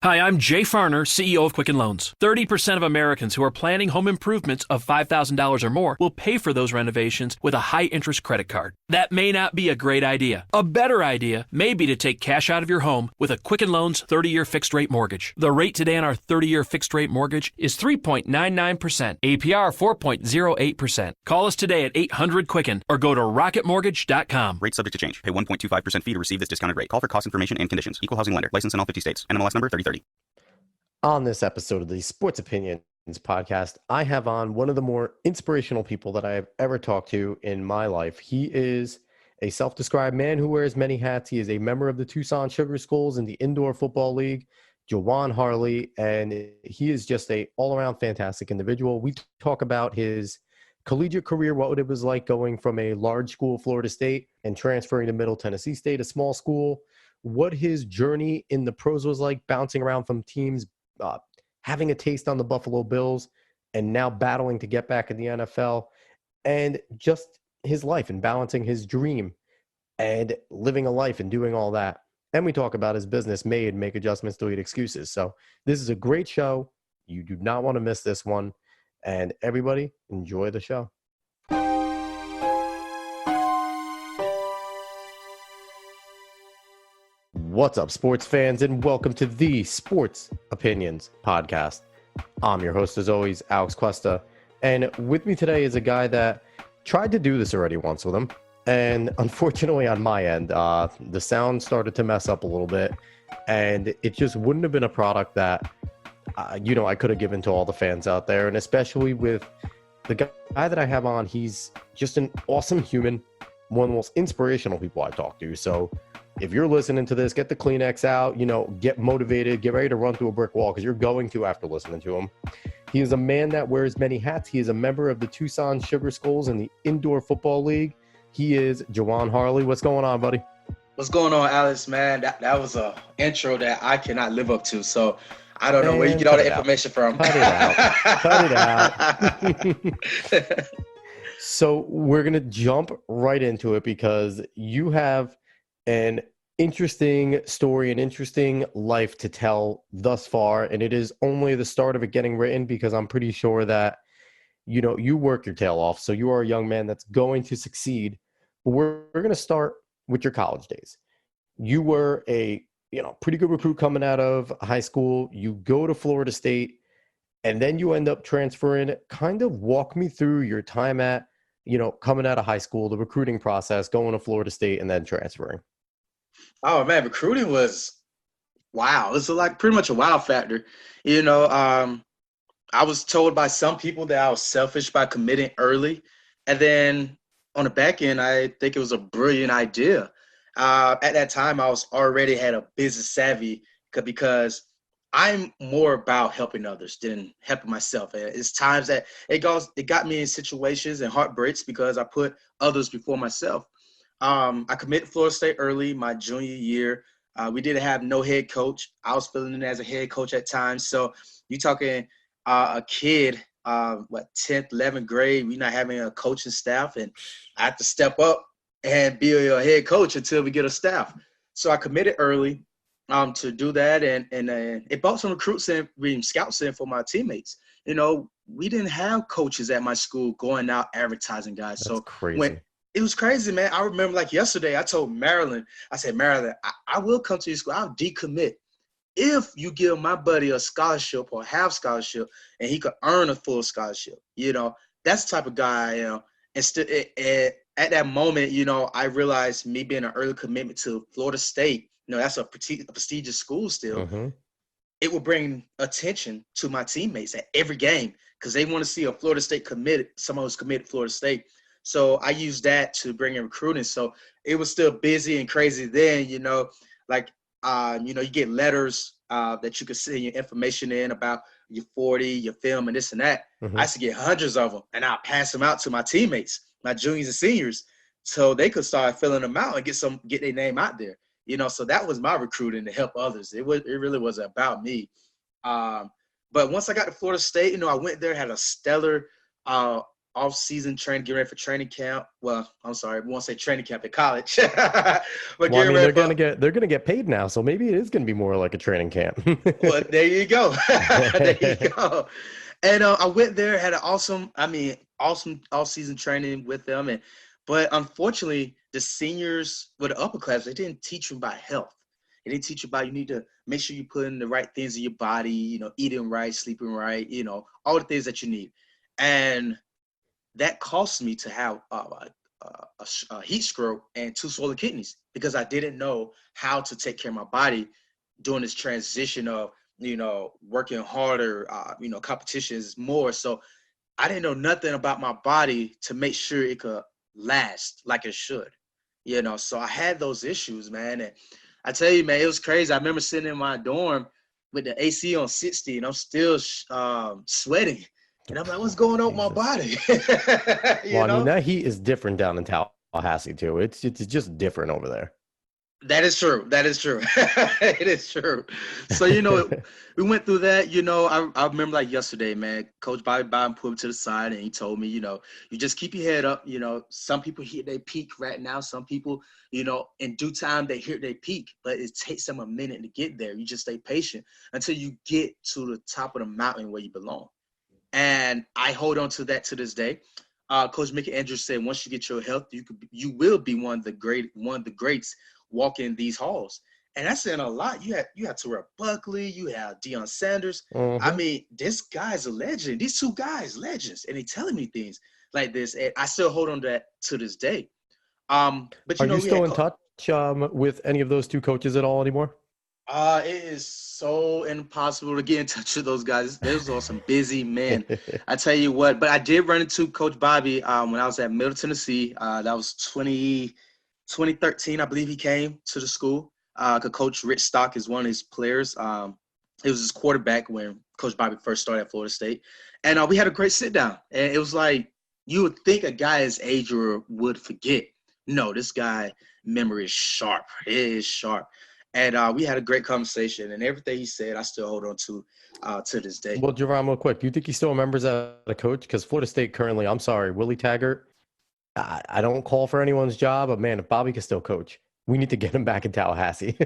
Hi, I'm Jay Farner, CEO of Quicken Loans. 30% of Americans who are planning home improvements of $5,000 or more will pay for those renovations with a high-interest credit card. That may not be a great idea. A better idea may be to take cash out of your home with a Quicken Loans 30-year fixed-rate mortgage. The rate today on our 30-year fixed-rate mortgage is 3.99%, APR 4.08%. Call us today at 800-QUICKEN or go to rocketmortgage.com. Rate subject to change. Pay 1.25% fee to receive this discounted rate. Call for cost information and conditions. Equal housing lender. License in all 50 states. NMLS number 3030. On this episode of the Sports Opinions podcast, I have on one of the more inspirational people that I have ever talked to in my life. He is a self-described man who wears many hats. He is a member of the Tucson Sugar Skulls in the Indoor Football League, Jajuan Harley, and he is just a all-around fantastic individual. We talk about his collegiate career, what it was like going from a large school, Florida State, and transferring to Middle Tennessee State, a small school, what his journey in the pros was like, bouncing around from teams, having a taste on the Buffalo Bills, and now battling to get back in the NFL, and just his life and balancing his dream and living a life and doing all that. And we talk about his business, Make Adjustments, Delete Excuses. So this is a great show. You do not want to miss this one. And everybody, enjoy the show. What's up, sports fans, and welcome to the Sports Opinions podcast. I'm your host, as always, Alex Cuesta, and with me today is a guy that tried to do this already once with him, and unfortunately on my end, the sound started to mess up a little bit, and it just wouldn't have been a product that, I could have given to all the fans out there, and especially with the guy that I have on. He's just an awesome human, one of the most inspirational people I talk to, so if you're listening to this, get the Kleenex out, get motivated, get ready to run through a brick wall because you're going to after listening to him. He is a man that wears many hats. He is a member of the Tucson Sugar Skulls in the Indoor Football League. He is Jajuan Harley. What's going on, buddy? What's going on, Alex, man? That was a intro that I cannot live up to. So I don't know where you get all the information from. Cut it out. So we're going to jump right into it because you have an interesting story, an interesting life to tell thus far, and it is only the start of it getting written because I'm pretty sure that, you work your tail off, so you are a young man that's going to succeed. But we're going to start with your college days. You were a, pretty good recruit coming out of high school. You go to Florida State, and then you end up transferring. Kind of walk me through your time at, coming out of high school, the recruiting process, going to Florida State, and then transferring. Oh, man, recruiting was wow. It's like pretty much a wow factor. I was told by some people that I was selfish by committing early. And then on the back end, I think it was a brilliant idea. At that time, I was already had a business savvy because I'm more about helping others than helping myself. It's times that it got me in situations and heartbreaks because I put others before myself. I committed to Florida State early, my junior year. We didn't have no head coach. I was filling in as a head coach at times. So you're talking a kid, 10th, 11th grade, we're not having a coaching staff, and I have to step up and be a head coach until we get a staff. So I committed early to do that, and it brought some recruits in, scouts in for my teammates. We didn't have coaches at my school going out advertising guys. That's so crazy. It was crazy, man. I remember like yesterday, I told Marilyn, I said, Marilyn, I will come to your school. I'll decommit if you give my buddy a scholarship or half scholarship and he could earn a full scholarship. That's the type of guy I am. And at that moment, I realized me being an early commitment to Florida State, that's a prestigious school still. Mm-hmm. It will bring attention to my teammates at every game because they want to see a Florida State someone who's committed to Florida State. So I used that to bring in recruiting. So it was still busy and crazy then, you get letters that you could send your information in about your 40, your film, and this and that. Mm-hmm. I used to get hundreds of them, and I'll pass them out to my teammates, my juniors and seniors, so they could start filling them out and get their name out there. So that was my recruiting to help others. It really was about me. But once I got to Florida State, I went there, had a stellar off-season training, getting ready for training camp. Well, I'm sorry, we won't say training camp at college. But Well, I mean, they're gonna get paid now, so maybe it is gonna be more like a training camp. Well, there you go. There you go. And I went there, had an awesome all-season training with them. But unfortunately, the seniors with the upper class, they didn't teach you about health. They didn't teach you about you need to make sure you put in the right things in your body, eating right, sleeping right, all the things that you need. And that cost me to have a heat stroke and 2 swollen kidneys because I didn't know how to take care of my body during this transition of, working harder, competitions more. So I didn't know nothing about my body to make sure it could last like it should, So I had those issues, man. And I tell you, man, it was crazy. I remember sitting in my dorm with the AC on 60 and I'm still sweating. And I'm like, what's going on with my body? Well, I mean, that heat is different down in Tallahassee too. It's just different over there. That is true. It is true. So, we went through that, I remember like yesterday, man, Coach Bobby put me to the side and he told me, you just keep your head up. Some people hit their peak right now. Some people, in due time, they hit their peak, but it takes them a minute to get there. You just stay patient until you get to the top of the mountain where you belong. And I hold on to that to this day. Coach Mickey Andrews said, once you get your health, you will be one of the greats walking these halls. And that's saying a lot. You had Terrell Buckley, you have Deion Sanders. Mm-hmm. I mean, this guy's a legend. These 2 guys, legends, and they telling me things like this, and I still hold on to that to this day. But are you still in touch with any of those 2 coaches at all anymore? It is so impossible to get in touch with those guys. Those are some busy men. I tell you what, but I did run into Coach Bobby when I was at Middle Tennessee. That was 2013, I believe he came to the school. Coach Rich Stock is one of his players. It was his quarterback when Coach Bobby first started at Florida State. And we had a great sit down. And it was like, you would think a guy his age would forget. No, this guy memory is sharp. It is sharp. And we had a great conversation, and everything he said, I still hold on to this day. Well, Jajuan, real quick, do you think he still remembers that a coach? Because Florida State currently, I'm sorry, Willie Taggart, I don't call for anyone's job, but man, if Bobby can still coach, we need to get him back in Tallahassee.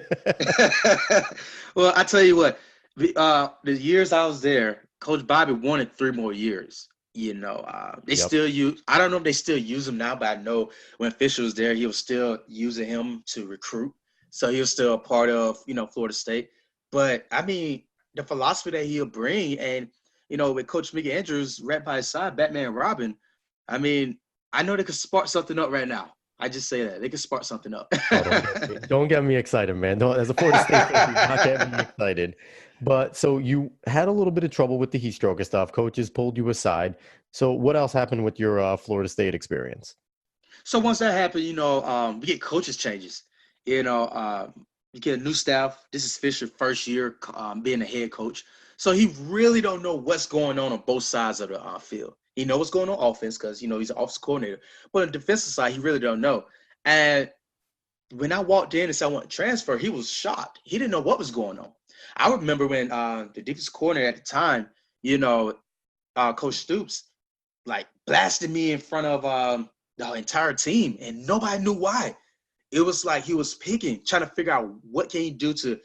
Well, I tell you what, the years I was there, Coach Bobby wanted 3 more years. They still use, I don't know if they still use him now, but I know when Fisher was there, he was still using him to recruit. So he was still a part of, Florida State. But, I mean, the philosophy that he'll bring and, with Coach Mickey Andrews right by his side, Batman Robin, I mean, I know they could spark something up right now. I just say that. They could spark something up. Don't get me excited, man. As a Florida State fan, you're not getting me excited. But so you had a little bit of trouble with the heat stroke and stuff. Coaches pulled you aside. So what else happened with your Florida State experience? So once that happened, we get coaches changes. You get a new staff. This is Fisher's first year being a head coach. So he really don't know what's going on both sides of the field. He knows what's going on offense because, he's an offensive coordinator. But on the defensive side, he really don't know. And when I walked in and said I want to transfer, he was shocked. He didn't know what was going on. I remember when the defensive coordinator at the time, Coach Stoops, blasted me in front of the entire team, and nobody knew why. It was like he was picking, trying to figure out what can he do to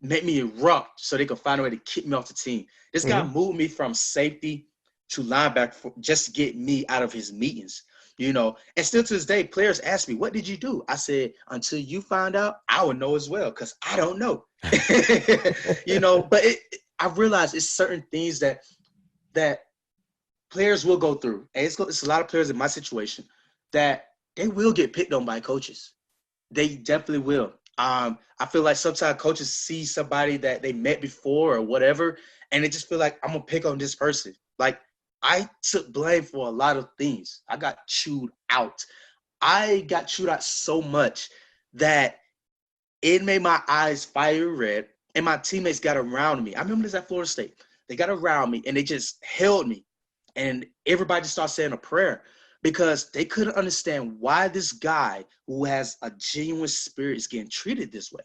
make me erupt so they could find a way to kick me off the team. This guy moved me from safety to linebacker just to get me out of his meetings, And still to this day, players ask me, what did you do? I said, until you find out, I will know as well because I don't know. But I realized it's certain things that players will go through. And it's a lot of players in my situation that they will get picked on by coaches. They definitely will. I feel like sometimes coaches see somebody that they met before or whatever, and they just feel like, I'm going to pick on this person. Like, I took blame for a lot of things. I got chewed out. I got chewed out so much that it made my eyes fire red, and my teammates got around me. I remember this at Florida State. They got around me, and they just held me, and everybody just started saying a prayer because they couldn't understand why this guy who has a genuine spirit is getting treated this way.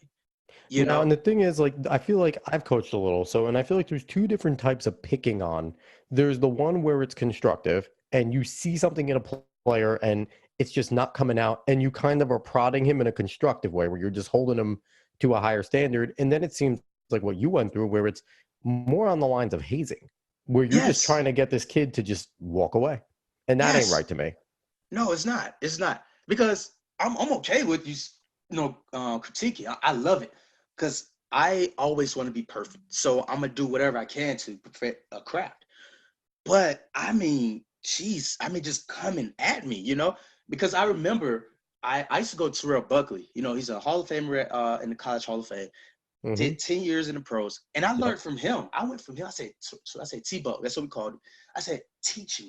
you Now, know? and the thing is, like, I feel like I've coached a little, so, and I feel like there's two different types of picking on. There's the one where it's constructive, and you see something in a player, and it's just not coming out, and you kind of are prodding him in a constructive way, where you're just holding him to a higher standard. And then it seems like what you went through, where it's more on the lines of hazing, where you're just Yes, trying to get this kid to just walk away, and that ain't yes. right to me. No, it's not. It's not. Because I'm okay with you, critiquing. I love it because I always want to be perfect. So I'm gonna do whatever I can to perfect a craft. But I mean, geez, I mean, just coming at me, because I remember I used to go to Terrell Buckley. He's a Hall of Famer in the College Hall of Fame. Hmm. Did 10 years in the pros, and I Yep. learned from him. I went from him. I said T-Buck. That's what we called him. I said, teach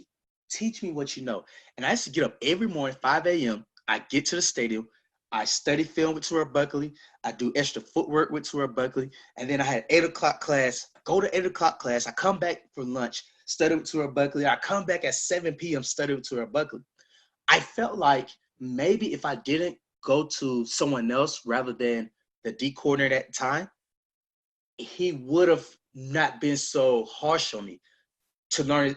me what you know. And I used to get up every morning, 5 a.m. I get to the stadium. I study film with Terrell Buckley. I do extra footwork with Terrell Buckley. And then I had 8 o'clock class. Go to 8 o'clock class. I come back for lunch, study with Terrell Buckley. I come back at 7 p.m., study with Terrell Buckley. I felt like maybe if I didn't go to someone else rather than the D coordinator at the time, he would have not been so harsh on me to learn,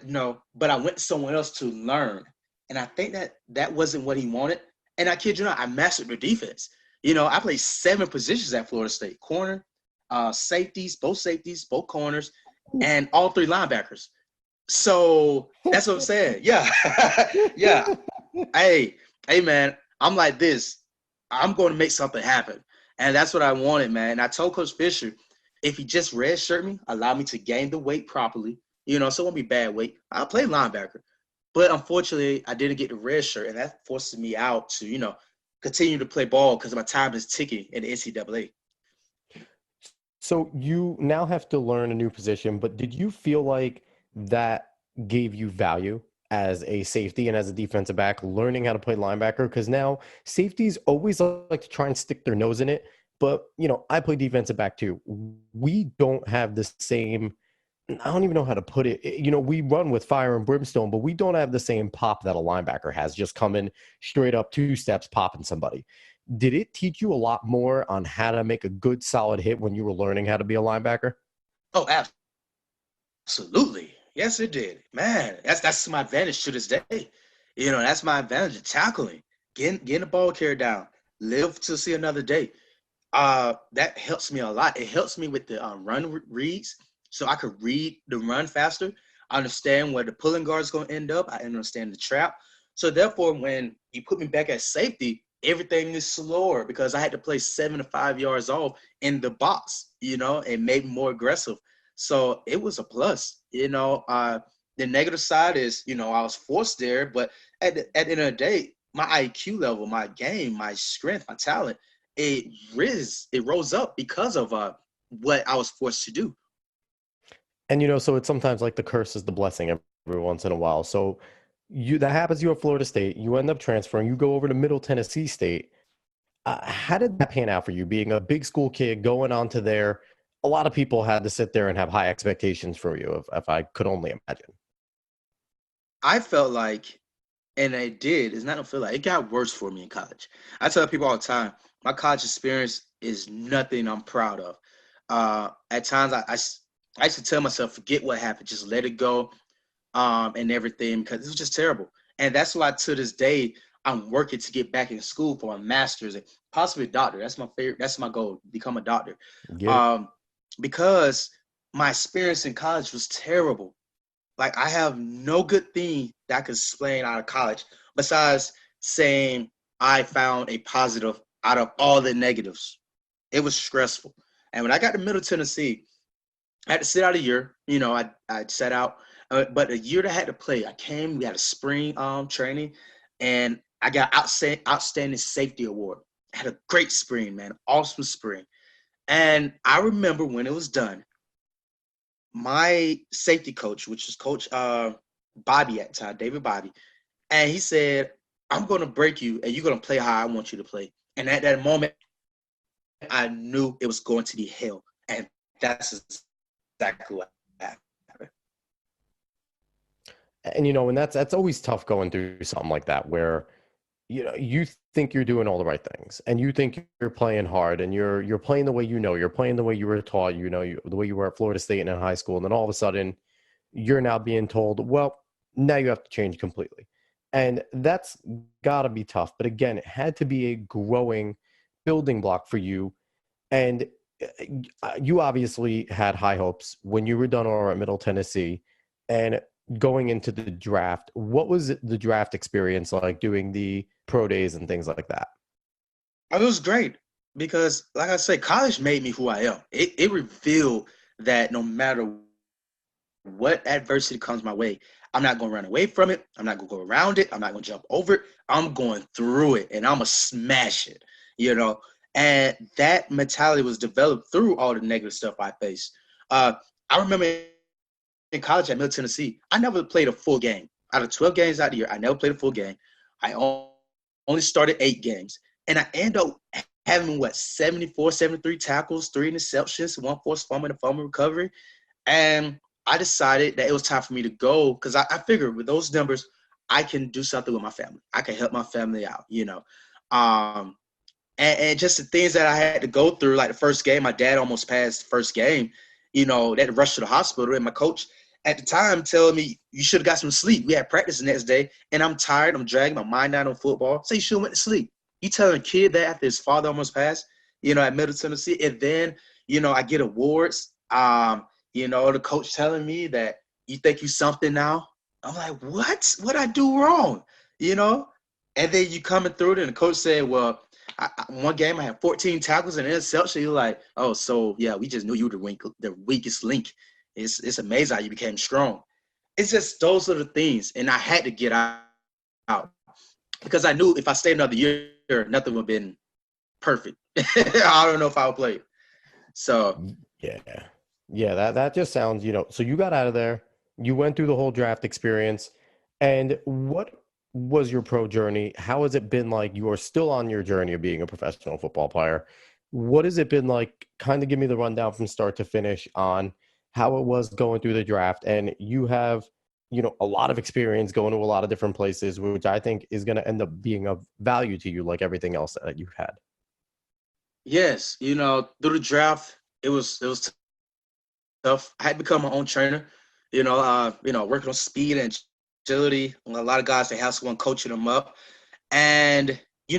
but I went to someone else to learn. And I think that wasn't what he wanted. And I kid you not, I mastered the defense. I played 7 positions at Florida State: corner, safeties, both corners, and all 3 linebackers. So that's what I'm saying. Yeah. Yeah. Hey, hey, man, I'm like this. I'm going to make something happen. And that's what I wanted, man. And I told Coach Fisher, if he just redshirt me, allow me to gain the weight properly, so it won't be bad weight, I'll play linebacker. But unfortunately, I didn't get the red shirt, and that forces me out to, continue to play ball because my time is ticking in the NCAA. So you now have to learn a new position, but did you feel like that gave you value as a safety and as a defensive back, learning how to play linebacker? Because now safeties always like to try and stick their nose in it. But, I play defensive back too. We don't have the same, I don't even know how to put it. We run with fire and brimstone, but we don't have the same pop that a linebacker has, just coming straight up 2 steps, popping somebody. Did it teach you a lot more on how to make a good solid hit when you were learning how to be a linebacker? Oh, absolutely. Yes, it did. Man, that's my advantage to this day. That's my advantage of tackling, getting the ball carried down, live to see another day. That helps me a lot. It helps me with the run reads, so I could read the run faster. I understand where the pulling guard is going to end up. I understand the trap. So therefore, when you put me back at safety, everything is slower because I had to play 7 to 5 yards off in the box, and make me more aggressive. So it was a plus. The negative side is, I was forced there, but at the end of the day, my IQ level, my game, my strength, my talent, it rose up because of what I was forced to do. And so it's sometimes like the curse is the blessing every once in a while. So that happens to you at Florida State. You end up transferring. You go over to Middle Tennessee State. How did that pan out for you? Being a big school kid going on to there, a lot of people had to sit there and have high expectations for you. If I could only imagine. I felt like, and it did, it's not a feel like, it got worse for me in college. I tell people all the time, my college experience is nothing I'm proud of. At times, I used to tell myself, forget what happened, just let it go, and everything, because it was just terrible. And that's why to this day, I'm working to get back in school for a master's and possibly a doctor. That's my favorite. That's my goal, become a doctor. Get it? Um, because my experience in college was terrible. Like, I have no good thing that I could explain out of college besides saying I found a positive out of all the negatives. It was stressful. And when I got to Middle Tennessee, I had to sit out a year. I sat out, but a year that I had to play, we had a spring training, and I got outstanding safety award. I had a great spring, man, awesome spring. And I remember when it was done, my safety coach, which was Coach Bobby at the time, David Bobby, and he said, I'm going to break you, and you're going to play how I want you to play. And at that moment, I knew it was going to be hell. And that's exactly what happened. And and that's always tough going through something like that, where you think you're doing all the right things, and you think you're playing hard, and you're playing the way you're playing the way you were taught, the way you were at Florida State and in high school, and then all of a sudden you're now being told, well, now you have to change completely. And that's got to be tough. But again, it had to be a growing building block for you. And you obviously had high hopes when you were done over at Middle Tennessee and going into the draft. What was the draft experience like, doing the pro days and things like that? It was great because, like I said, college made me who I am. It revealed that no matter what adversity comes my way, I'm not going to run away from it. I'm not going to go around it. I'm not going to jump over it. I'm going through it, and I'm going to smash it, And that mentality was developed through all the negative stuff I faced. I remember in college at Middle Tennessee, I never played a full game. Out of 12 games out of the year, I never played a full game. I only started 8 games. And I ended up having, 74, 73 tackles, 3 interceptions, 1 forced fumble, and a fumble recovery. And I decided that it was time for me to go because I figured with those numbers, I can do something with my family. I can help my family out, And just the things that I had to go through, like the first game, my dad almost passed the first game, that rush to the hospital. And my coach at the time telling me, you should have got some sleep. We had practice the next day, and I'm tired. I'm dragging my mind out on football. So you should have went to sleep. You telling a kid that after his father almost passed, at Middle Tennessee. And then, I get awards. The coach telling me that you think you something now. I'm like, what? What'd I do wrong? And then you coming through it, and the coach said, well, one game I had 14 tackles and an interception. You're like, oh, so yeah, we just knew you were the weakest link. It's amazing how you became strong. It's just those are the things, and I had to get out because I knew if I stayed another year, nothing would have been perfect. I don't know if I would play. So yeah, that just sounds, So you got out of there, you went through the whole draft experience, and what was your pro journey? How has it been like? You are still on your journey of being a professional football player. What has it been like? Kind of give me the rundown from start to finish on how it was going through the draft. And you have, a lot of experience going to a lot of different places, which I think is going to end up being of value to you, like everything else that you've had. Yes, through the draft, it was tough. I had become my own trainer, working on speed and agility. A lot of guys, they have someone coaching them up. And, we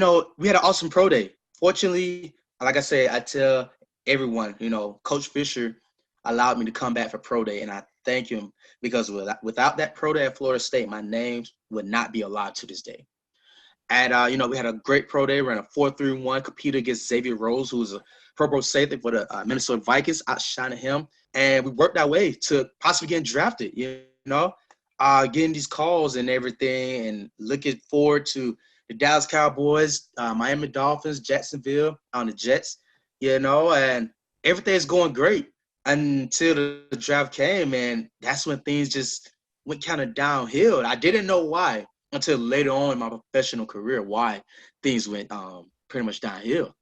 had an awesome pro day. Fortunately, like I said, I tell everyone, Coach Fisher allowed me to come back for pro day, and I thank him because without that pro day at Florida State, my name would not be alive to this day. And, we had a great pro day, ran a 4.31, competed against Xavier Rose, who was a Pro Bowl safety for the Minnesota Vikings, outshining him. And we worked our way to possibly getting drafted, getting these calls and everything, and looking forward to the Dallas Cowboys, Miami Dolphins, Jacksonville on the Jets, and everything's going great until the draft came, and that's when things just went kind of downhill. I didn't know why until later on in my professional career why things went pretty much downhill.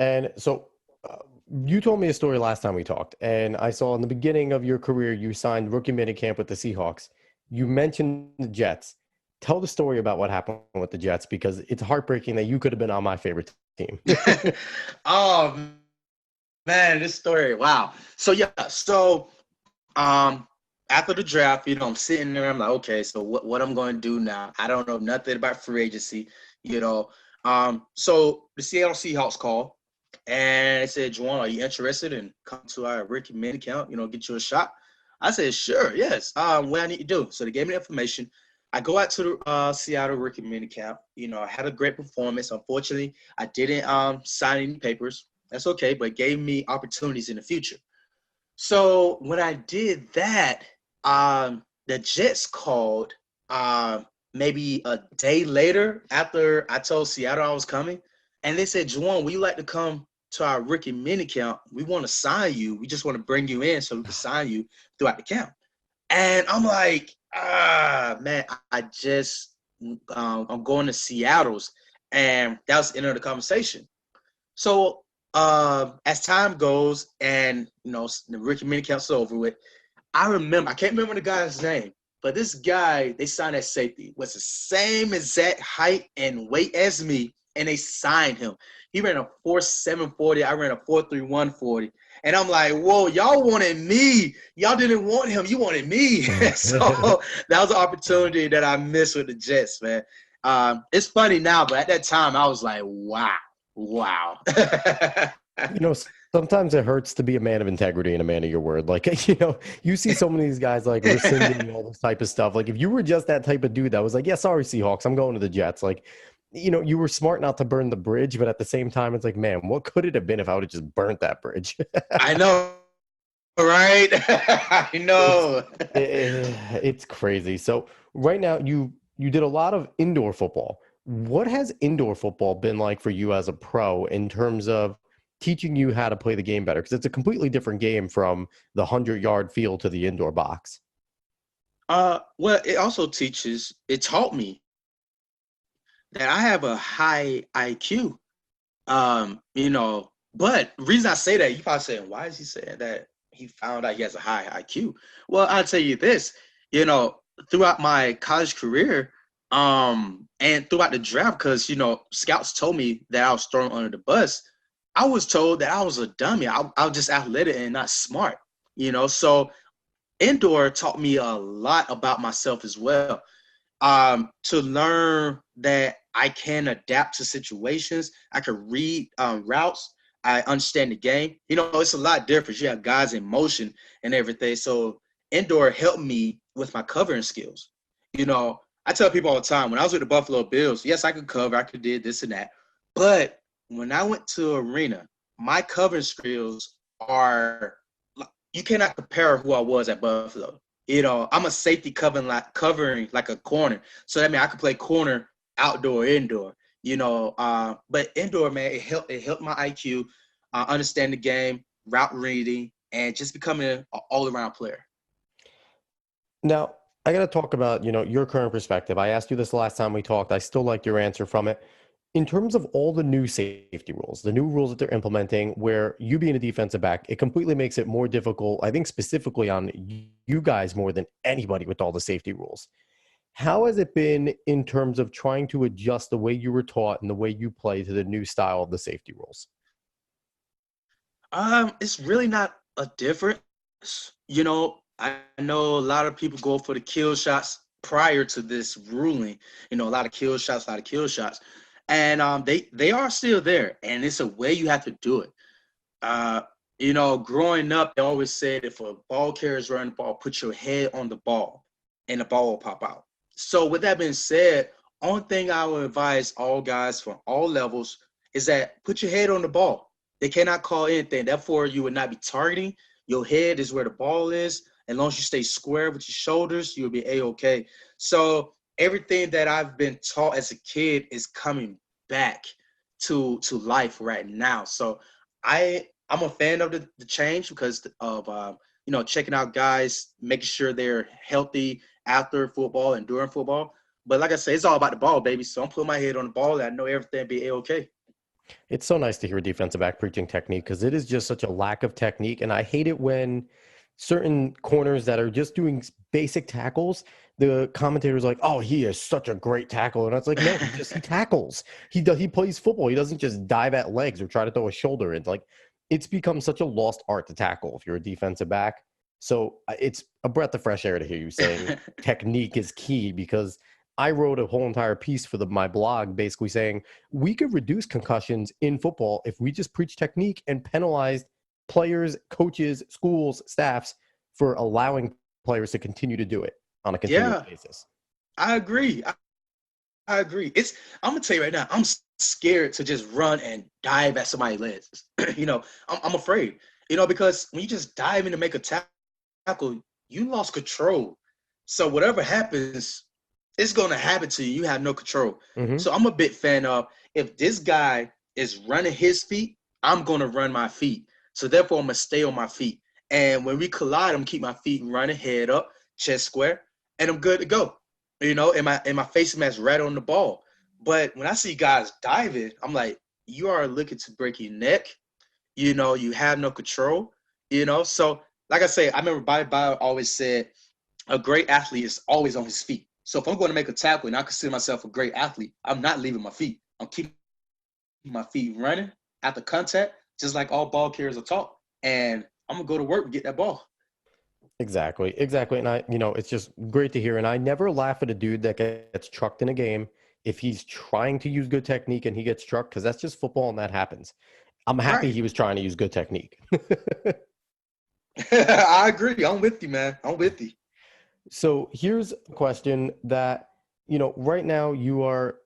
And so you told me a story last time we talked, and I saw in the beginning of your career, you signed rookie minicamp with the Seahawks. You mentioned the Jets. Tell the story about what happened with the Jets, because it's heartbreaking that you could have been on my favorite team. Oh, man, this story. Wow. So, after the draft, I'm sitting there. I'm like, okay, so what I'm going to do now? I don't know nothing about free agency, So the Seattle Seahawks called, and they said, Jajuan, are you interested in coming to our rookie minicamp, get you a shot? I said, sure, yes. What I need to do. So they gave me the information. I go out to the Seattle rookie minicamp. I had a great performance. Unfortunately, I didn't sign any papers. That's okay, but it gave me opportunities in the future. So when I did that, the Jets called maybe a day later after I told Seattle I was coming. And they said, Jajuan, would you like to come to our rookie minicamp? We want to sign you. We just want to bring you in so we can sign you throughout the camp. And I'm like, man, I'm going to Seattle's. And that was the end of the conversation. So as time goes and, the rookie minicamp's over with, I can't remember the guy's name, But this guy, they signed at safety, was the same exact height and weight as me, and they signed him. He ran a 4.7 40. I ran a 4.31 40. And I'm like, whoa, y'all wanted me. Y'all didn't want him. You wanted me. So that was an opportunity that I missed with the Jets, man. It's funny now, but at that time, I was like, wow. You know, sometimes it hurts to be a man of integrity and a man of your word. Like, you know, you see so many of these guys like rescinding all this type of stuff. Like, if you were just that type of dude that was like, yeah, sorry, Seahawks, I'm going to the Jets. Like, you know, you were smart not to burn the bridge, but at the same time, it's like, man, what could it have been if I would have just burnt that bridge? I know, right? I know. It's crazy. So right now, you did a lot of indoor football. What has indoor football been like for you as a pro in terms of teaching you how to play the game better? Because it's a completely different game from the 100-yard field to the indoor box. Well, it taught me that I have a high IQ. You know, but the reason I say that, you probably saying, why is he saying that he found out he has a high IQ? Well, I'll tell you this, you know, throughout my college career, and throughout the draft, because, you know, scouts told me that I was thrown under the bus. I was told that I was a dummy. I was just athletic and not smart, you know. So indoor taught me a lot about myself as well. To learn that I can adapt to situations. I can read routes. I understand the game. You know, it's a lot different. You have guys in motion and everything. So indoor helped me with my covering skills. You know, I tell people all the time, when I was with the Buffalo Bills, yes, I could cover. I could do this and that. But when I went to arena, my covering skills are – you cannot compare who I was at Buffalo. You know, I'm a safety covering like a corner. So that means I could play corner, outdoor, indoor. You know, but indoor, man, it helped my IQ, understand the game, route reading, and just becoming an all-around player. Now, I got to talk about, you know, your current perspective. I asked you this last time we talked. I still like your answer from it. In terms of all the new safety rules, the new rules that they're implementing, where you being a defensive back, it completely makes it more difficult, I think specifically on you guys more than anybody with all the safety rules. How has it been in terms of trying to adjust the way you were taught and the way you play to the new style of the safety rules? It's really not a difference. You know, I know a lot of people go for the kill shots prior to this ruling. You know, a lot of kill shots. And they are still there, and it's a way you have to do it. You know, growing up, they always said if a ball carrier's running the ball, put your head on the ball, and the ball will pop out. So with that being said, only thing I would advise all guys from all levels is that put your head on the ball. They cannot call anything. Therefore, you would not be targeting. Your head is where the ball is. As long as you stay square with your shoulders, you'll be A-okay. So everything that I've been taught as a kid is coming back to life right now. So I'm a fan of the change because of you know, checking out guys, making sure they're healthy after football and during football. But like I say, it's all about the ball, baby. So I'm putting my head on the ball, and I know everything be A-okay. It's so nice to hear a defensive back preaching technique because it is just such a lack of technique. And I hate it when certain corners that are just doing basic tackles, the commentator's like, oh, he is such a great tackle. And it's like, no, he tackles. He plays football. He doesn't just dive at legs or try to throw a shoulder in. Like, it's become such a lost art to tackle if you're a defensive back. So it's a breath of fresh air to hear you saying technique is key, because I wrote a whole entire piece for my blog basically saying we could reduce concussions in football if we just preach technique and penalized players, coaches, schools, staffs for allowing players to continue to do it on a continuous basis. I agree. I agree. I'm gonna tell you right now, I'm scared to just run and dive at somebody's legs. You know, I'm afraid. You know, because when you just dive in to make a tackle, you lost control. So whatever happens, it's gonna happen to you. You have no control. Mm-hmm. So I'm a big fan of, if this guy is running his feet, I'm gonna run my feet. So therefore, I'm gonna stay on my feet. And when we collide, I'm gonna keep my feet running, head up, chest square, and I'm good to go. You know, and my face mask right on the ball. But when I see guys diving, I'm like, you are looking to break your neck. You know, you have no control. You know, so like I say, I remember Bobby always said, a great athlete is always on his feet. So if I'm going to make a tackle and I consider myself a great athlete, I'm not leaving my feet. I'm keeping my feet running at the contact, just like all ball carriers are taught. And I'm gonna go to work and get that ball. Exactly, exactly. And it's just great to hear. And I never laugh at a dude that gets trucked in a game if he's trying to use good technique and he gets trucked, because that's just football and that happens. I'm happy Right. he was trying to use good technique. I agree. I'm with you, man. I'm with you. So here's a question that, right now you are,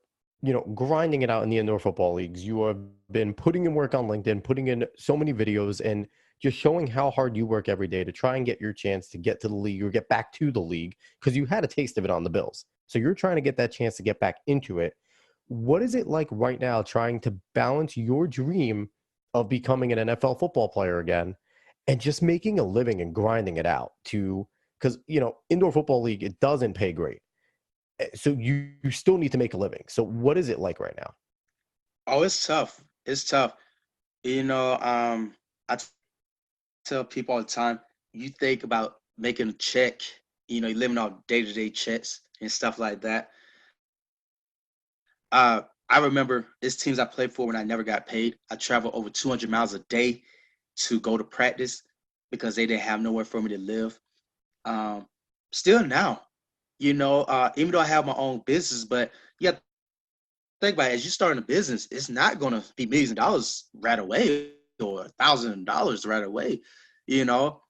grinding it out in the indoor football leagues. You have been putting in work on LinkedIn, putting in so many videos and just showing how hard you work every day to try and get your chance to get to the league or get back to the league, because you had a taste of it on the Bills. So you're trying to get that chance to get back into it. What is it like right now trying to balance your dream of becoming an NFL football player again and just making a living and grinding it out to, because, indoor football league, it doesn't pay great. So you still need to make a living. So what is it like right now? Oh, it's tough. It's tough. I tell people all the time, you think about making a check, you're living off day-to-day checks and stuff like that. I remember it's teams I played for when I never got paid. I traveled over 200 miles a day to go to practice because they didn't have nowhere for me to live. Um, Still now, even though I have my own business, but you have to think about it, as you start a business, it's not going to be millions of dollars right away or $1,000 right away, you know,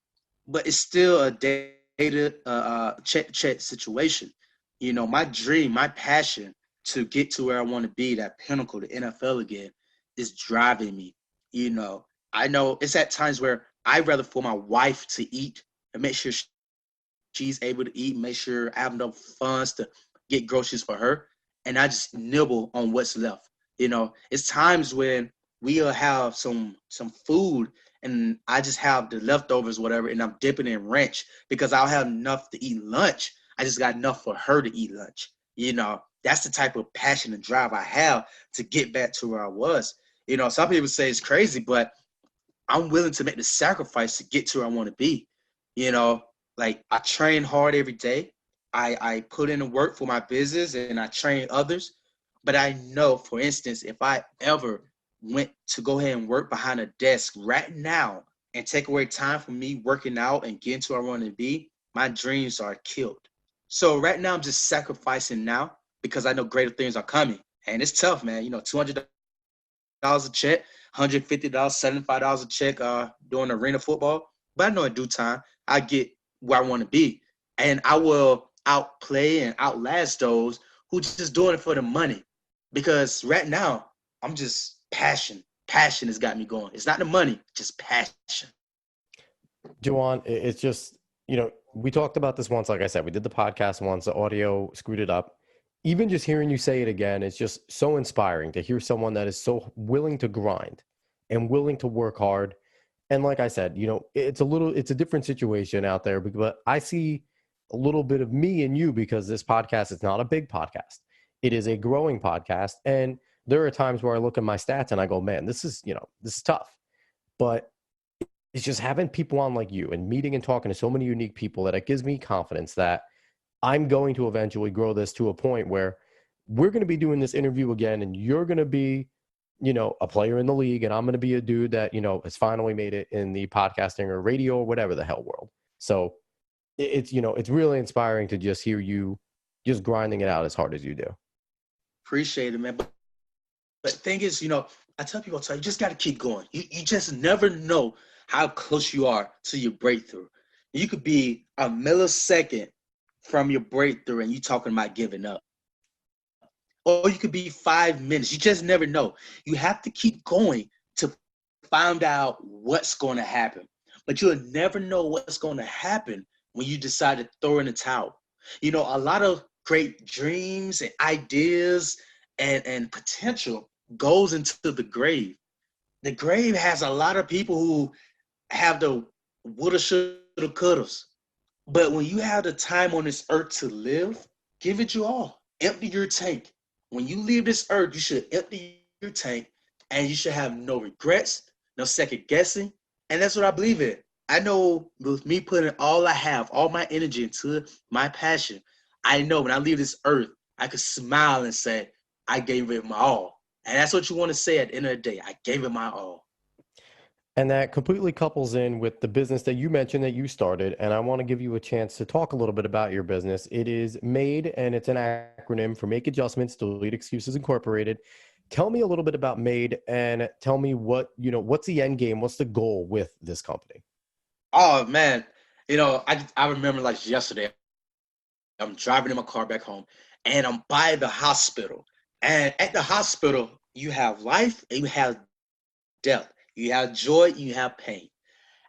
but it's still a data check situation. My dream, my passion to get to where I want to be, that pinnacle, the NFL again, is driving me. You know, I know it's at times where I'd rather for my wife to eat and make sure she's able to eat, make sure I have enough funds to get groceries for her, and I just nibble on what's left. It's times when we'll have some food and I just have the leftovers, whatever, and I'm dipping in ranch because I'll have enough to eat lunch. I just got enough for her to eat lunch. That's the type of passion and drive I have to get back to where I was. Some people say it's crazy, but I'm willing to make the sacrifice to get to where I want to be. You know, like I train hard every day. I put in the work for my business and I train others. But I know, for instance, if I ever went to go ahead and work behind a desk right now and take away time from me working out and getting to where I want to be, my dreams are killed. So right now I'm just sacrificing now because I know greater things are coming. And it's tough, man. $200 a check, $150, $75 a check doing arena football. But I know in due time, I get where I want to be. And I will outplay and outlast those who just doing it for the money. Because right now, I'm just passion. Passion has got me going. It's not the money, just passion. Jajuan, it's just, we talked about this once. Like I said, we did the podcast once, the audio screwed it up. Even just hearing you say it again, it's just so inspiring to hear someone that is so willing to grind and willing to work hard. And like I said, it's a different situation out there, but I see a little bit of me and you because this podcast is not a big podcast. It is a growing podcast. And there are times where I look at my stats and I go, man, this is tough. But it's just having people on like you and meeting and talking to so many unique people that it gives me confidence that I'm going to eventually grow this to a point where we're going to be doing this interview again and you're going to be, a player in the league and I'm going to be a dude that, has finally made it in the podcasting or radio or whatever the hell world. So it's really inspiring to just hear you just grinding it out as hard as you do. Appreciate it, man. But the thing is, I tell people all the time, you just got to keep going. You just never know how close you are to your breakthrough. You could be a millisecond from your breakthrough and you talking about giving up. Or you could be 5 minutes. You just never know. You have to keep going to find out what's going to happen. But you'll never know what's going to happen when you decide to throw in the towel. A lot of great dreams and ideas and potential goes into the grave. The grave has a lot of people who have the woulda, shoulda, couldas. But when you have the time on this earth to live, give it your all. Empty your tank. When you leave this earth, you should empty your tank and you should have no regrets, no second guessing. And that's what I believe in. I know with me putting all I have, all my energy into my passion, I know when I leave this earth, I could smile and say, I gave it my all. And that's what you want to say at the end of the day. I gave it my all. And that completely couples in with the business that you mentioned that you started. And I want to give you a chance to talk a little bit about your business. It is MADE, and it's an acronym for Make Adjustments, Delete Excuses Incorporated. Tell me a little bit about MADE, and tell me what's the end game? What's the goal with this company? Oh man. I remember like yesterday, I'm driving in my car back home and I'm by the hospital. And at the hospital, you have life and you have death. You have joy and you have pain.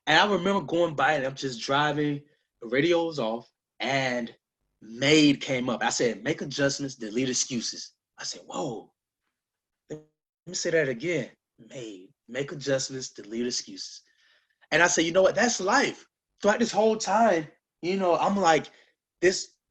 And I remember going by and I'm just driving, the radio was off, and MADE came up. I said, make adjustments, delete excuses. I said, whoa, let me say that again. MADE, make adjustments, delete excuses. And I said, you know what? That's life. Throughout this whole time, I'm like,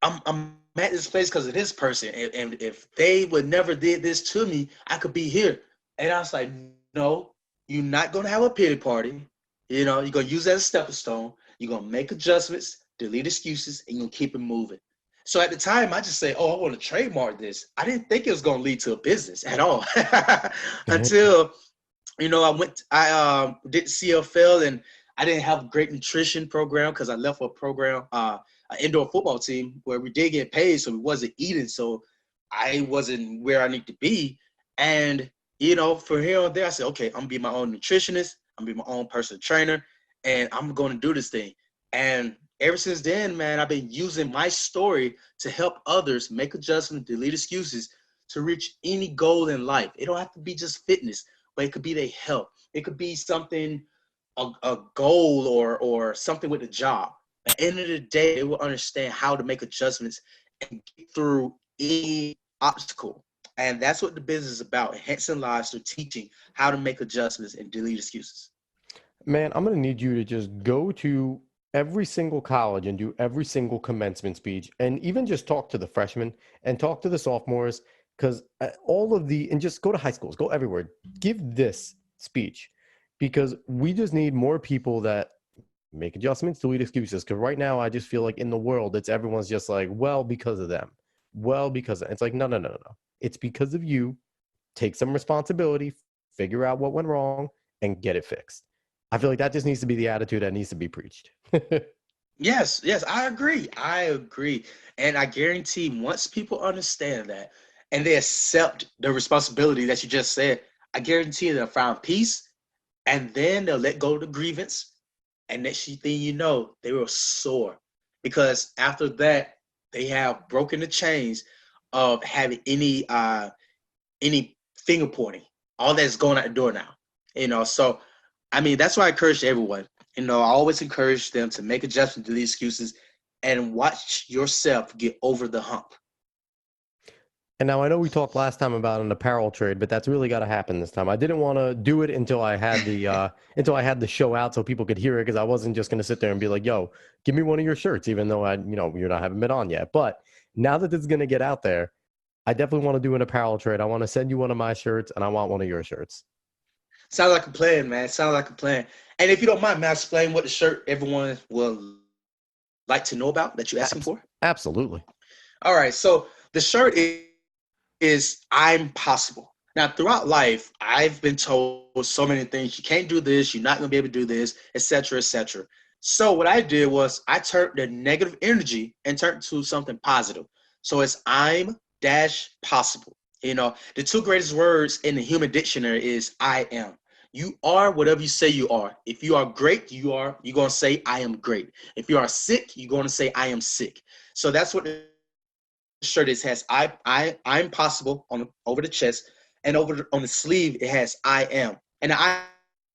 I'm at this place because of this person. And if they would never did this to me, I could be here. And I was like, no, you're not gonna have a pity party. You're gonna use that as a stepping stone. You're gonna make adjustments, delete excuses, and you're gonna keep it moving. So at the time, I just say, oh, I want to trademark this. I didn't think it was gonna lead to a business at all until I did CFL, and I didn't have a great nutrition program because I left a program, an indoor football team where we did get paid, so we wasn't eating, so I wasn't where I need to be. And for here on there, I said, okay, I'm gonna be my own nutritionist, I'm gonna be my own personal trainer, and I'm gonna do this thing. And ever since then, man, I've been using my story to help others make adjustments, delete excuses to reach any goal in life. It don't have to be just fitness, but it could be their health. It could be something, a goal or something with a job. At the end of the day, they will understand how to make adjustments and get through any obstacle. And that's what the business is about, enhancing lives through teaching how to make adjustments and delete excuses. Man, I'm going to need you to just go to every single college and do every single commencement speech, and even just talk to the freshmen and talk to the sophomores, because and just go to high schools, go everywhere, give this speech, because we just need more people that make adjustments, delete excuses. Because right now, I just feel like in the world, everyone's just like, well, because of them. Well, because it's like, no, no, no, no, no. It's because of you. Take some responsibility, figure out what went wrong, and get it fixed. I feel like that just needs to be the attitude that needs to be preached. Yes, I agree. I agree. And I guarantee once people understand that and they accept the responsibility that you just said, I guarantee they'll find peace, and then they'll let go of the grievance. And next thing you know, they will soar. Because after that, they have broken the chains of having any finger pointing. All that's going out the door now. So I mean, that's why I encourage everyone. I always encourage them to make adjustments to these excuses and watch yourself get over the hump. And now I know we talked last time about an apparel trade, but that's really got to happen this time. I didn't want to do it until I had the show out so people could hear it, because I wasn't just going to sit there and be like, "Yo, give me one of your shirts," even though you're not haven't been on yet. But now that this is going to get out there, I definitely want to do an apparel trade. I want to send you one of my shirts, and I want one of your shirts. Sounds like a plan, man. Sounds like a plan. And if you don't mind, may I explain what the shirt everyone will like to know about that you're asking for? Absolutely. All right. So the shirt is I'm possible. Now, throughout life, I've been told so many things. You can't do this. You're not going to be able to do this, etc., etc. So what I did was I turned the negative energy and turned it to something positive. So it's I'm dash possible. The two greatest words in the human dictionary is I am. You are whatever you say you are. If you are great, you're going to say I am great. If you are sick, you're going to say I am sick. So that's what the shirt is. Has I'm possible over the chest, and on the sleeve it has I am. And the I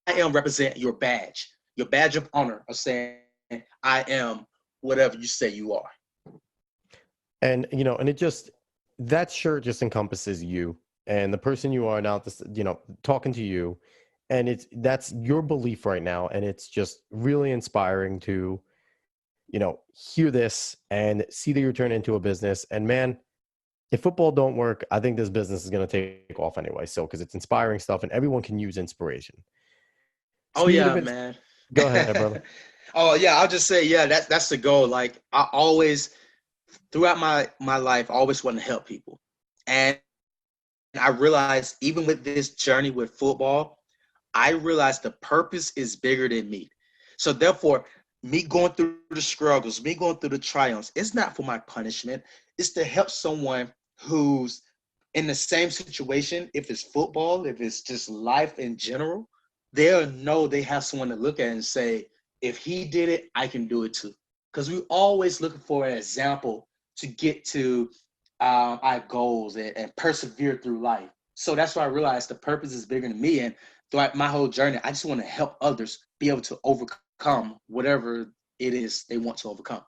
am represent your badge of honor of saying I am whatever you say you are. And and that shirt just encompasses you and the person you are now, talking to you. And that's your belief right now. And it's just really inspiring to, hear this and see that you're turning into a business. And man, if football don't work, I think this business is going to take off anyway. So, because it's inspiring stuff and everyone can use inspiration. Oh Speaking yeah, of it, man. go ahead, brother. Oh yeah, I'll just say, yeah, that's the goal. Like I always throughout my life, I always want to help people. And I realized even with this journey with football, I realized the purpose is bigger than me. So therefore, me going through the struggles, me going through the triumphs, it's not for my punishment. It's to help someone who's in the same situation. If it's football, if it's just life in general, they'll know they have someone to look at and say, if he did it, I can do it too. Because we're always looking for an example to get to our goals and persevere through life. So that's why I realized the purpose is bigger than me. And throughout my whole journey, I just want to help others be able to overcome whatever it is they want to overcome.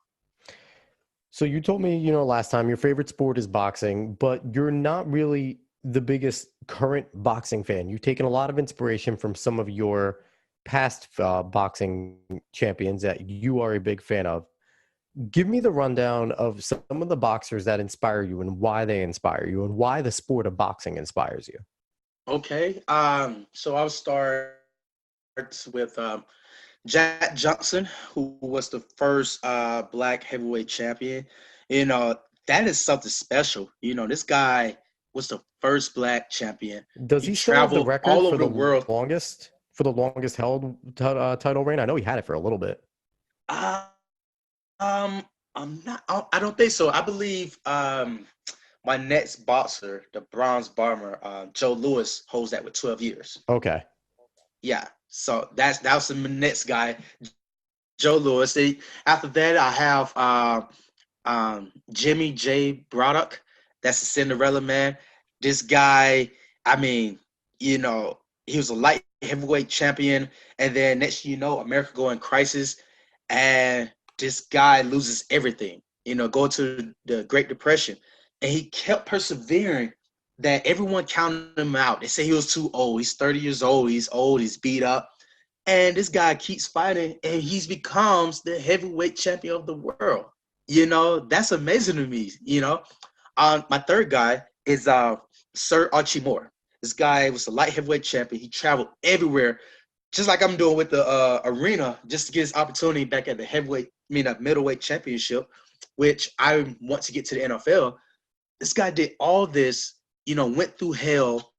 So you told me, you know, last time your favorite sport is boxing, but you're not really the biggest current boxing fan. You've taken a lot of inspiration from some of your past boxing champions that you are a big fan of. Give me the rundown of some of the boxers that inspire you and why they inspire you and why the sport of boxing inspires you. Okay. So I'll start with Jack Johnson, who was the first black heavyweight champion. You know, that is something special. You know, this guy was the first black champion. Does He he still have the traveled record all over the world. for the longest held title reign? I know he had it for a little bit. Uh, I'm not. I don't think so. I believe my next boxer, the bronze bomber, Joe Louis, holds that with 12 years. Okay. Yeah. So that was the next guy, Joe Louis. After that, I have Jimmy J. Braddock. That's the Cinderella man. This guy, I mean, you know, he was a light heavyweight champion, and then next you know, America go in crisis, and this guy loses everything. You know, go to the Great Depression, and he kept persevering. That everyone counted him out. They say he was too old. He's 30 years old. He's old. He's beat up. And this guy keeps fighting, and he becomes the heavyweight champion of the world. You know, that's amazing to me. You know, my third guy is Sir Archie Moore. This guy was a light heavyweight champion. He traveled everywhere, just like I'm doing with the arena, just to get his opportunity back at the middleweight championship, which I want to get to the NFL. This guy did all this, you know, went through hell.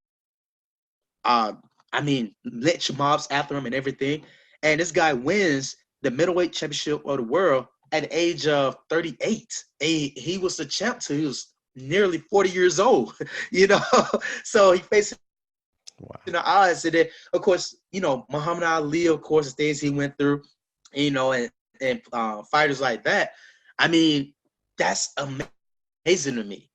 Lynch mobs after him and everything. And this guy wins the middleweight championship of the world at the age of 38. He was the champ till he was nearly 40 years old, you know. So he faced the odds. And then, of course, you know, Muhammad Ali, of course, the things he went through, you know, and fighters like that. I mean, that's amazing to me.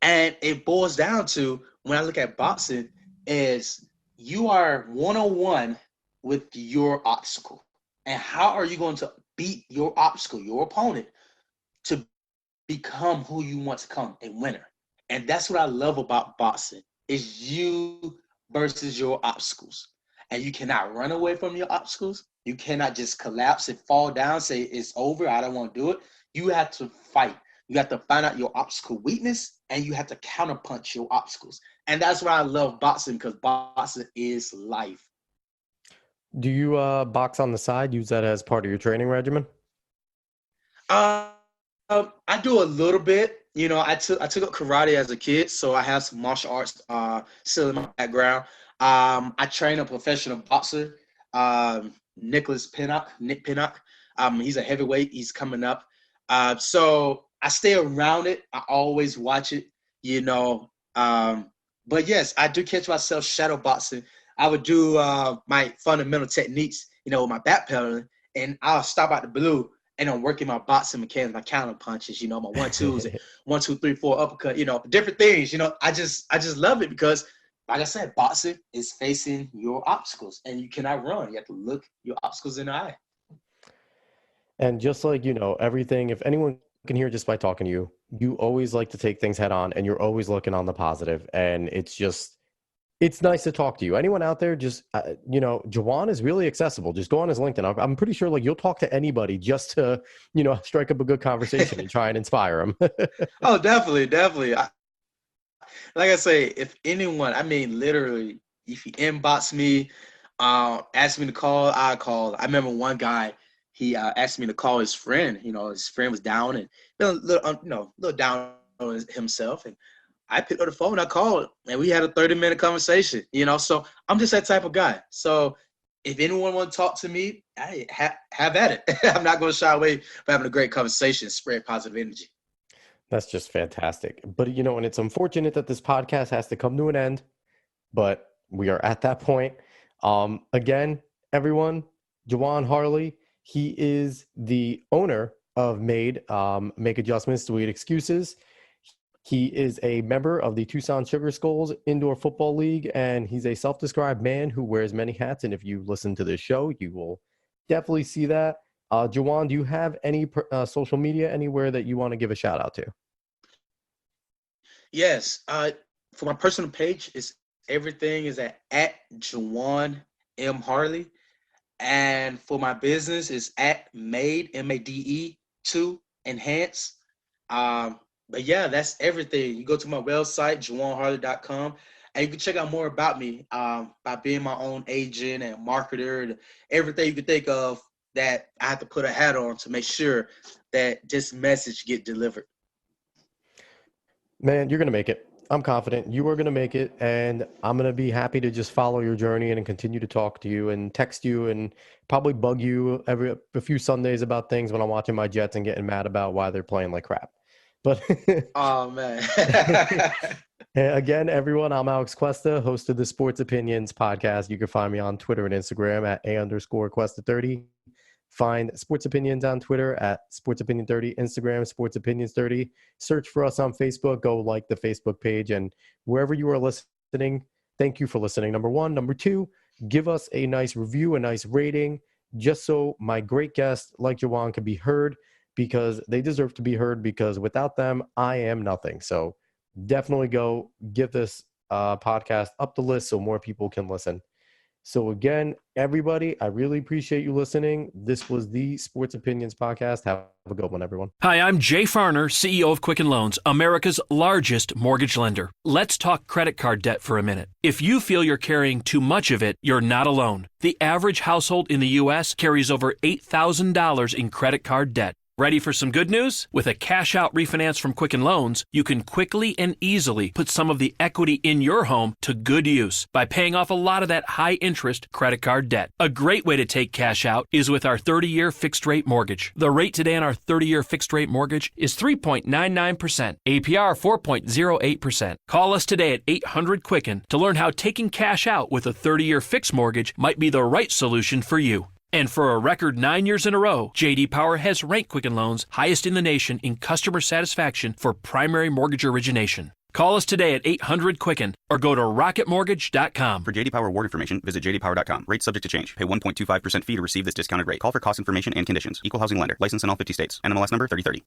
And it boils down to, when I look at boxing, is you are one-on-one with your obstacle. And how are you going to beat your obstacle, your opponent, to become who you want to become, a winner? And that's what I love about boxing, is you versus your obstacles. And you cannot run away from your obstacles. You cannot just collapse and fall down, say it's over, I don't want to do it. You have to fight. You have to find out your obstacle weakness, and you have to counterpunch your obstacles. And that's why I love boxing, because boxing is life. Do you box on the side? Use that as part of your training regimen? I do a little bit. You know, I took up karate as a kid, so I have some martial arts still in my background. I train a professional boxer, Nick Pinnock. He's a heavyweight. He's coming up. So I stay around it. I always watch it, you know. But yes, I do catch myself shadow boxing. I would do my fundamental techniques, you know, with my back pedaling, and I'll stop out the blue and I'm working my boxing mechanics, my counter punches, you know, my 1-2s, and 1, 2, 3, 4 uppercut, you know, different things. You know, I just love it because, like I said, boxing is facing your obstacles, and you cannot run. You have to look your obstacles in the eye. And just like, you know, everything, if anyone can hear just by talking to you, you always like to take things head on, and you're always looking on the positive. And it's nice to talk to you. Anyone out there, just, you know, Jajuan is really accessible. Just go on his LinkedIn. I'm pretty sure, like, you'll talk to anybody just to, you know, strike up a good conversation and try and inspire them. Oh, definitely. Like I say, if anyone, I mean, literally, if you inbox me, ask me to call, I call. I remember one guy, he asked me to call his friend. His friend was down and a little down on himself. And I picked up the phone, I called, and we had a 30-minute conversation, So I'm just that type of guy. So if anyone want to talk to me, have at it. I'm not going to shy away from having a great conversation, spread positive energy. That's just fantastic. But, and it's unfortunate that this podcast has to come to an end, but we are at that point. Again, everyone, Jajuan Harley, he is the owner of Made, Make Adjustments, Delete Excuses. He is a member of the Tucson Sugar Skulls Indoor Football League, and he's a self-described man who wears many hats. And if you listen to this show, you will definitely see that. Jajuan, do you have any social media anywhere that you want to give a shout out to? Yes. For my personal page, everything is at Jajuan M. Harley. And for my business, it's at Made, MADE 2 Enhance. But yeah, that's everything. You go to my website, jajuanharley.com, and you can check out more about me by being my own agent and marketer and everything you can think of that I have to put a hat on to make sure that this message get delivered. Man, you're going to make it. I'm confident you are going to make it, and I'm going to be happy to just follow your journey and continue to talk to you and text you and probably bug you a few Sundays about things when I'm watching my Jets and getting mad about why they're playing like crap. But oh, man. Again, everyone, I'm Alex Cuesta, host of the Sports Opinions podcast. You can find me on Twitter and Instagram at @A_Cuesta30. Find Sports Opinions on Twitter at SportsOpinion30, Instagram, Sports Opinions 30. Search for us on Facebook. Go like the Facebook page. And wherever you are listening, thank you for listening, number one. Number two, give us a nice review, a nice rating, just so my great guests like Jajuan can be heard, because they deserve to be heard, because without them, I am nothing. So definitely go give this podcast up the list so more people can listen. So again, everybody, I really appreciate you listening. This was the Sports Opinions Podcast. Have a good one, everyone. Hi, I'm Jay Farner, CEO of Quicken Loans, America's largest mortgage lender. Let's talk credit card debt for a minute. If you feel you're carrying too much of it, you're not alone. The average household in the U.S. carries over $8,000 in credit card debt. Ready for some good news? With a cash-out refinance from Quicken Loans, you can quickly and easily put some of the equity in your home to good use by paying off a lot of that high-interest credit card debt. A great way to take cash out is with our 30-year fixed-rate mortgage. The rate today on our 30-year fixed-rate mortgage is 3.99%, APR 4.08%. Call us today at 800-QUICKEN to learn how taking cash out with a 30-year fixed mortgage might be the right solution for you. And for a record 9 years in a row, J.D. Power has ranked Quicken Loans highest in the nation in customer satisfaction for primary mortgage origination. Call us today at 800-QUICKEN or go to rocketmortgage.com. For JD Power award information, visit jdpower.com. Rates subject to change. Pay 1.25% fee to receive this discounted rate. Call for cost information and conditions. Equal housing lender. License in all 50 states. NMLS number 3030.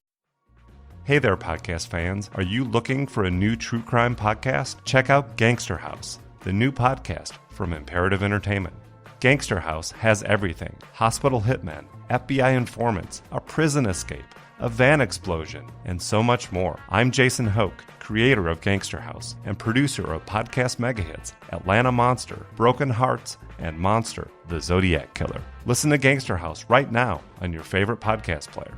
Hey there, podcast fans. Are you looking for a new true crime podcast? Check out Gangster House, the new podcast from Imperative Entertainment. Gangster House has everything: hospital hitmen, FBI informants, a prison escape, a van explosion, and so much more. I'm Jason Hoke, creator of Gangster House and producer of podcast megahits Atlanta Monster, Broken Hearts, and Monster, the Zodiac Killer. Listen to Gangster House right now on your favorite podcast player.